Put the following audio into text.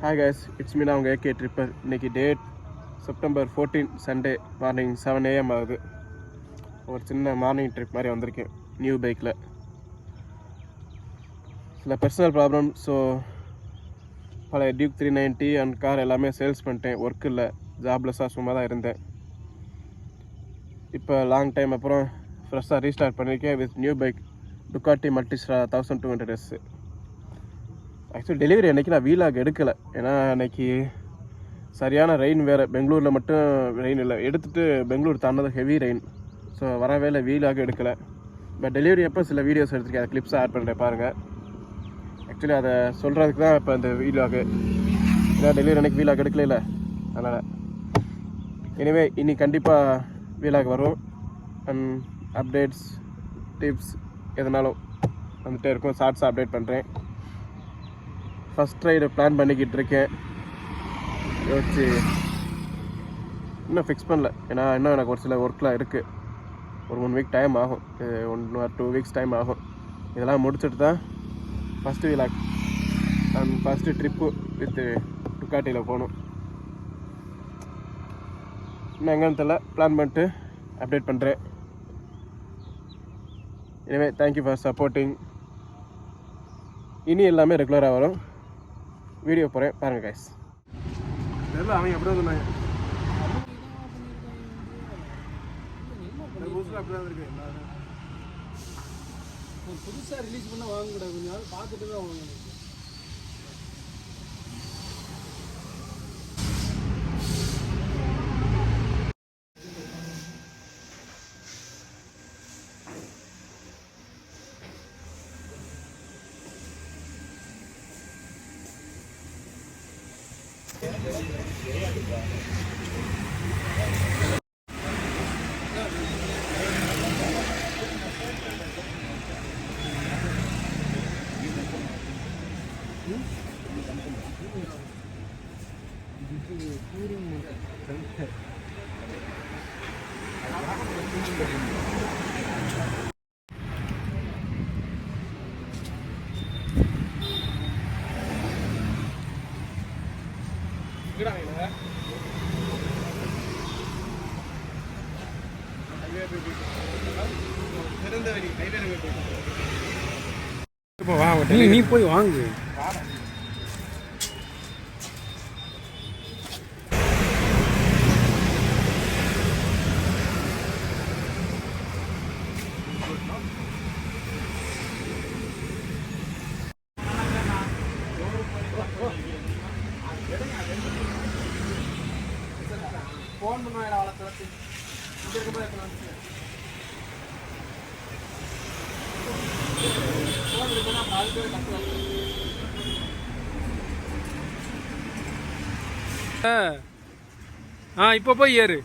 Hi guys, it's Meena அவங்க AK tripper. இன்றைக்கி date September 14 Sunday morning 7 AM ஆகுது. ஒரு சின்ன மார்னிங் ட்ரிப் மாதிரி வந்திருக்கேன் நியூ பைக்கில். சில பர்சனல் ப்ராப்ளம், ஸோ பல டியூக் 390 அண்ட் கார் எல்லாமே சேல்ஸ் பண்ணிட்டேன். ஒர்க் இல்லை, ஜாப்லெஸ்ஸாக சும்மா தான் இருந்தேன். இப்போ லாங் டைம் அப்புறம் ஃப்ரெஷ்ஷாக ரீஸ்டார்ட் பண்ணியிருக்கேன் with new bike Ducati Multistrada 1200S. Actually delivery அன்றைக்கி நான் வீலாக் எடுக்கலை, ஏன்னா அன்றைக்கி சரியான ரெயின் வேறு. பெங்களூரில் மட்டும் ரெயின் இல்லை, எடுத்துகிட்டு பெங்களூர் தாண்டது ஹெவி ரெயின். ஸோ வரவே இல்லை, வீலாக் எடுக்கலை. பட் டெலிவரி அப்போ சில வீடியோஸ் எடுத்துருக்கேன், அதை கிளிப்ஸாக ஆட் பண்ணுறேன் பாருங்கள். ஆக்சுவலி அதை சொல்கிறதுக்கு தான் இப்போ இந்த வீலாகு. ஏன்னா டெலிவரி அன்றைக்கி வீலாக் எடுக்கல, அதனால் எனிவே இன்னைக்கு கண்டிப்பாக வீலாக் வரும். அண்ட் அப்டேட்ஸ், டிப்ஸ் எதனாலும் வந்துகிட்டே இருக்கும். ஷார்ட்ஸாக அப்டேட் பண்ணுறேன். ஃபஸ்ட் ரைடு பிளான் பண்ணிக்கிட்டு இருக்கேன். யோசிச்சு இன்னும் ஃபிக்ஸ் பண்ணல, ஏன்னா இன்னும் எனக்கு ஒரு சில ஒர்க்லாம் இருக்குது. ஒரு 1 வீக் டைம் ஆகும், 1 or 2 weeks டைம் ஆகும். இதெல்லாம் முடிச்சுட்டு தான் first vlog and first trip with டுக்காட்டியில் போகணும். இன்னும் எங்கேன்னு தெரியல, பிளான் பண்ணிட்டு அப்டேட் பண்ணுறேன். எனவே தேங்க்யூ ஃபார் சப்போர்ட்டிங். இனி எல்லாமே ரெகுலராக வரும். வீடியோ போகிறேன் பாருங்கள் கைஸ். தெரியல, அவங்க அப்படி தான் சொன்னாங்க. புதுசாக ரிலீஸ் பண்ண வாங்கக்கூடாது, கொஞ்சம் நாள் பார்த்துட்டு தான் வாங்கணும். நீ போய் வாங்கு. ஃபோன் பண்ணுவாடா வளர்த்து இங்கே இருக்கும்போது இப்போ போய் ஏறு.